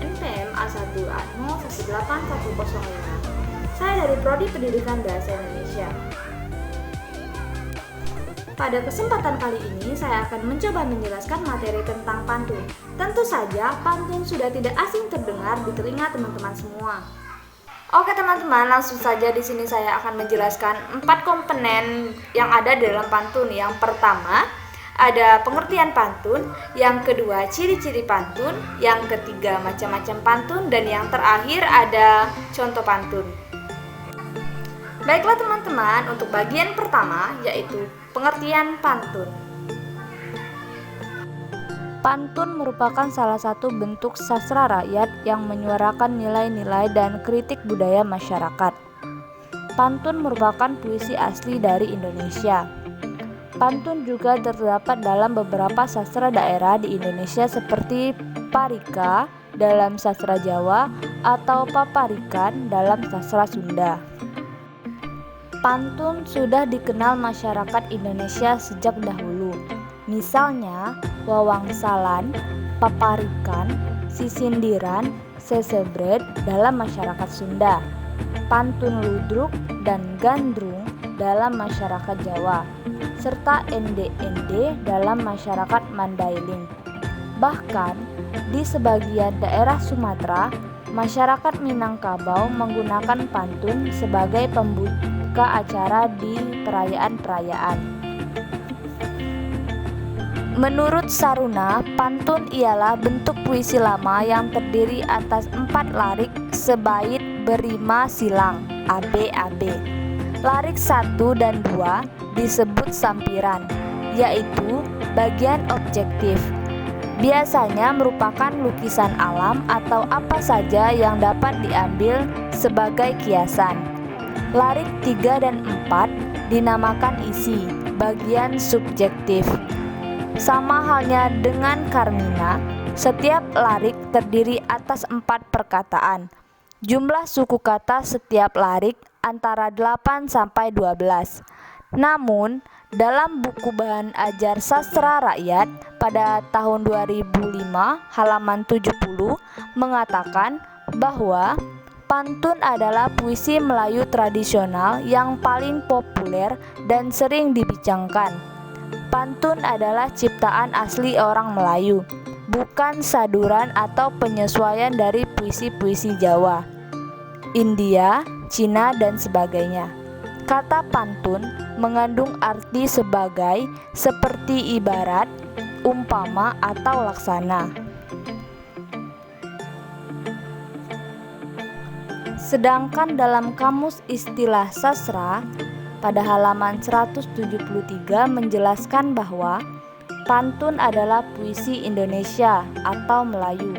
NPM A1A018105. Saya dari Prodi Pendidikan Bahasa Indonesia. Pada kesempatan kali ini, saya akan mencoba menjelaskan materi tentang pantun. Tentu saja, pantun sudah tidak asing terdengar di telinga teman-teman semua. Oke teman-teman, langsung saja di sini saya akan menjelaskan 4 komponen yang ada dalam pantun. Yang pertama, ada pengertian pantun, yang kedua ciri-ciri pantun, yang ketiga macam-macam pantun, dan yang terakhir ada contoh pantun. Baiklah teman-teman, untuk bagian pertama yaitu pengertian pantun. Pantun merupakan salah satu bentuk sastra rakyat yang menyuarakan nilai-nilai dan kritik budaya masyarakat. Pantun merupakan puisi asli dari Indonesia. Pantun juga terdapat dalam beberapa sastra daerah di Indonesia seperti parika dalam sastra Jawa atau paparikan dalam sastra Sunda. Pantun sudah dikenal masyarakat Indonesia sejak dahulu. Misalnya, wawangsalan, paparikan, sisindiran, sesebret dalam masyarakat Sunda, pantun ludruk dan gandrung dalam masyarakat Jawa, serta ende-ende dalam masyarakat Mandailing. Bahkan, di sebagian daerah Sumatera, masyarakat Minangkabau menggunakan pantun sebagai pembuka acara di perayaan-perayaan. Menurut Saruna, pantun ialah bentuk puisi lama yang terdiri atas 4 larik sebait berima silang (ABAB). Larik 1 dan 2 disebut sampiran, yaitu bagian objektif. Biasanya merupakan lukisan alam atau apa saja yang dapat diambil sebagai kiasan. Larik 3 dan 4 dinamakan isi, bagian subjektif. Sama halnya dengan Karmina, setiap larik terdiri atas 4 perkataan. Jumlah suku kata setiap larik antara 8 sampai 12. Namun, dalam buku bahan ajar sastra rakyat pada tahun 2005 halaman 70 mengatakan bahwa pantun adalah puisi Melayu tradisional yang paling populer dan sering dibincangkan. Pantun adalah ciptaan asli orang Melayu, bukan saduran atau penyesuaian dari puisi-puisi Jawa, India, Cina, dan sebagainya. Kata pantun mengandung arti sebagai, seperti, ibarat, umpama, atau laksana. Sedangkan dalam Kamus Istilah Sastra pada halaman 173 menjelaskan bahwa pantun adalah puisi Indonesia atau Melayu.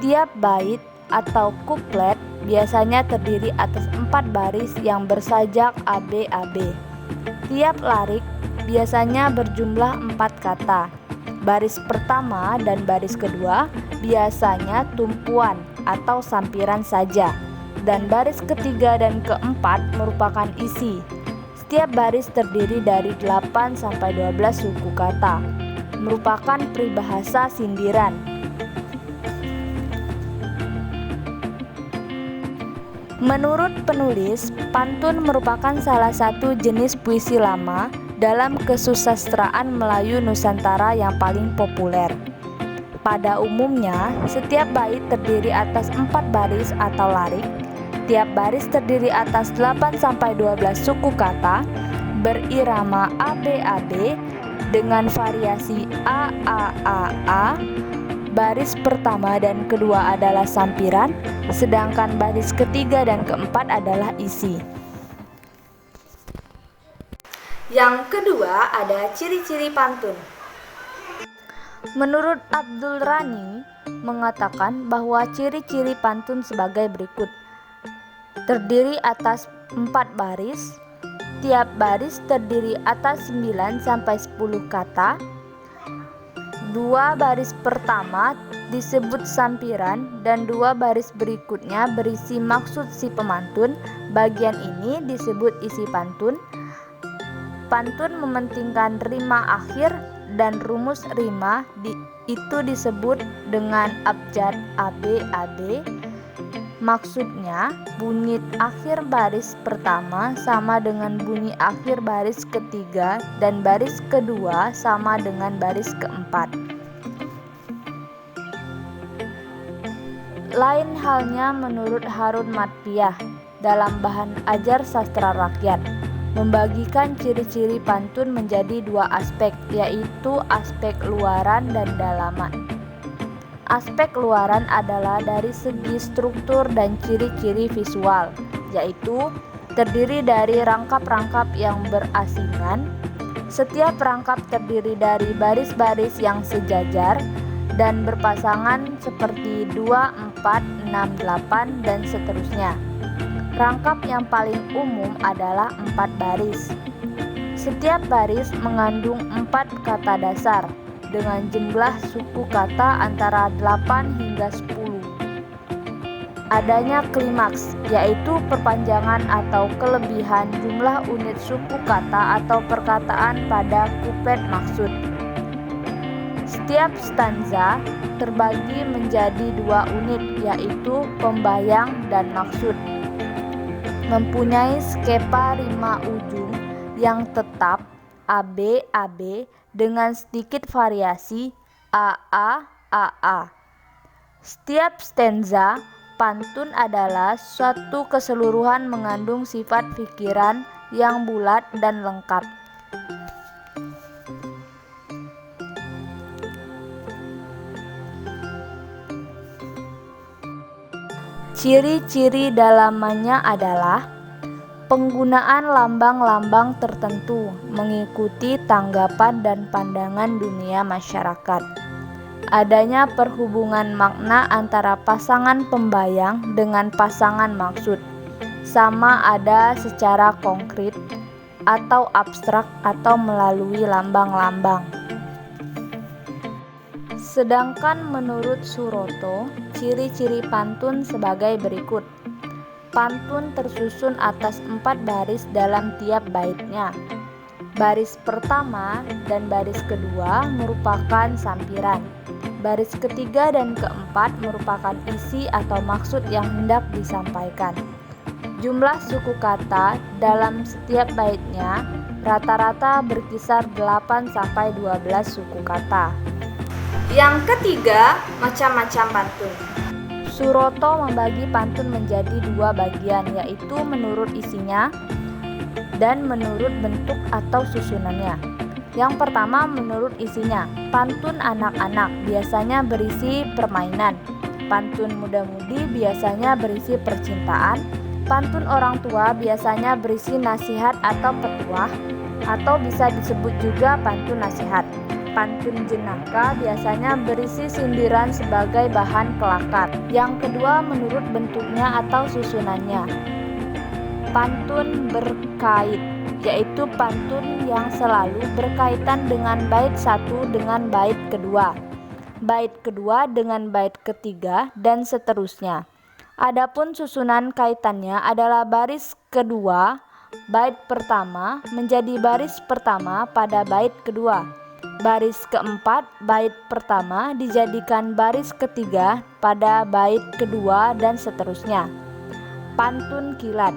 Tiap bait atau kuplet biasanya terdiri atas 4 baris yang bersajak ABAB. Tiap larik biasanya berjumlah 4 kata. Baris pertama dan baris kedua biasanya tumpuan atau sampiran saja, dan baris ketiga dan keempat merupakan isi. Setiap baris terdiri dari 8 sampai 12 suku kata, merupakan peribahasa sindiran. Menurut penulis, pantun merupakan salah satu jenis puisi lama dalam kesusastraan Melayu Nusantara yang paling populer. Pada umumnya, setiap bait terdiri atas 4 baris atau larik. Tiap baris terdiri atas 8 sampai 12 suku kata berirama ABAB dengan variasi AAAA. Baris pertama dan kedua adalah sampiran, sedangkan baris ketiga dan keempat adalah isi. Yang kedua ada ciri-ciri pantun. Menurut Abdul Rani mengatakan bahwa ciri-ciri pantun sebagai berikut. Terdiri atas 4 baris, tiap baris terdiri atas 9 sampai 10 kata. 2 baris pertama disebut sampiran dan 2 baris berikutnya berisi maksud si pemantun. Bagian ini disebut isi pantun. Pantun mementingkan rima akhir dan rumus rima itu disebut dengan abjad ABAB. Maksudnya, bunyi akhir baris pertama sama dengan bunyi akhir baris ketiga dan baris kedua sama dengan baris keempat. Lain halnya menurut Harun Matpiyah dalam bahan ajar sastra rakyat, membagikan ciri-ciri pantun menjadi dua aspek, yaitu aspek luaran dan dalaman. Aspek luaran adalah dari segi struktur dan ciri-ciri visual, yaitu terdiri dari rangkap-rangkap yang berasingan. Setiap rangkap terdiri dari baris-baris yang sejajar dan berpasangan seperti 2, 4, 6, 8, dan seterusnya. Rangkap yang paling umum adalah 4 baris. Setiap baris mengandung 4 kata dasar dengan jumlah suku kata antara 8 hingga 10. Adanya klimaks, yaitu perpanjangan atau kelebihan jumlah unit suku kata atau perkataan pada kuplet maksud. Setiap stanza terbagi menjadi 2 unit, yaitu pembayang dan maksud. Mempunyai skema rima ujung yang tetap ABAB dengan sedikit variasi AA. Setiap stanza pantun adalah suatu keseluruhan mengandung sifat pikiran yang bulat dan lengkap. Ciri-ciri dalamannya adalah penggunaan lambang-lambang tertentu mengikuti tanggapan dan pandangan dunia masyarakat. Adanya perhubungan makna antara pasangan pembayang dengan pasangan maksud, sama ada secara konkret atau abstrak atau melalui lambang-lambang. Sedangkan menurut Suroto, ciri-ciri pantun sebagai berikut. Pantun tersusun atas 4 baris dalam tiap baitnya. Baris pertama dan baris kedua merupakan sampiran. Baris ketiga dan keempat merupakan isi atau maksud yang hendak disampaikan. Jumlah suku kata dalam setiap baitnya rata-rata berkisar 8-12 suku kata. Yang ketiga, macam-macam pantun. Suroto membagi pantun menjadi 2 bagian, yaitu menurut isinya dan menurut bentuk atau susunannya. Yang pertama menurut isinya, pantun anak-anak biasanya berisi permainan, pantun muda-mudi biasanya berisi percintaan, pantun orang tua biasanya berisi nasihat atau petuah, atau bisa disebut juga pantun nasihat. Pantun jenaka biasanya berisi sindiran sebagai bahan kelakar. Yang kedua menurut bentuknya atau susunannya. Pantun berkait, yaitu pantun yang selalu berkaitan dengan bait satu dengan bait kedua, bait kedua dengan bait ketiga, dan seterusnya. Adapun susunan kaitannya adalah baris kedua bait pertama menjadi baris pertama pada bait kedua. Baris keempat bait pertama dijadikan baris ketiga pada bait kedua, dan seterusnya. Pantun kilat,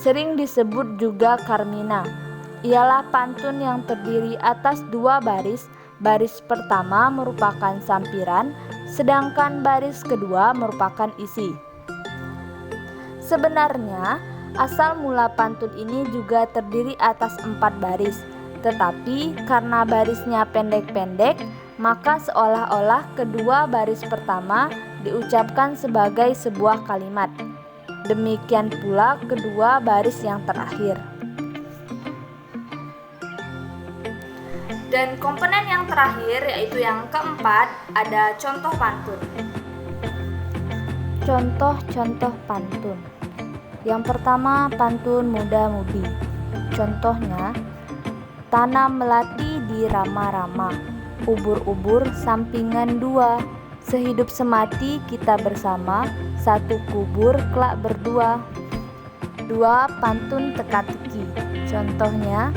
sering disebut juga karmina, ialah pantun yang terdiri atas 2 baris. Baris pertama merupakan sampiran, sedangkan baris kedua merupakan isi. Sebenarnya, asal mula pantun ini juga terdiri atas 4 baris. Tetapi karena barisnya pendek-pendek, maka seolah-olah kedua baris pertama diucapkan sebagai sebuah kalimat. Demikian pula kedua baris yang terakhir. Dan komponen yang terakhir, yaitu yang keempat, ada contoh pantun. Contoh-contoh pantun. Yang pertama, pantun muda-mudi. Contohnya, tanam melati di rama-rama, ubur-ubur sampingan 2, sehidup semati kita bersama, satu kubur kelak berdua. 2. Pantun teka-teki. Contohnya,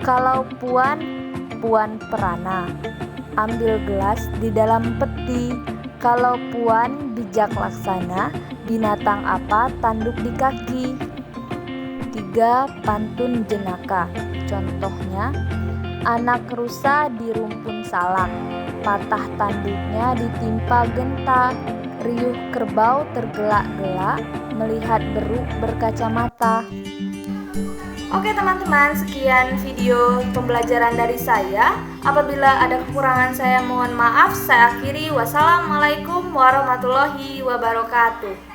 kalau puan Puan Perana. Ambil gelas di dalam peti. Kalau Puan bijak laksana, binatang apa tanduk di kaki? 3. Pantun jenaka. Contohnya, anak rusa di rumpun salak, patah tanduknya ditimpa genta, riuh kerbau tergelak-gelak, melihat beruk berkacamata. Oke teman-teman, sekian video pembelajaran dari saya. Apabila ada kekurangan saya mohon maaf. Saya akhiri. Wassalamualaikum warahmatullahi wabarakatuh.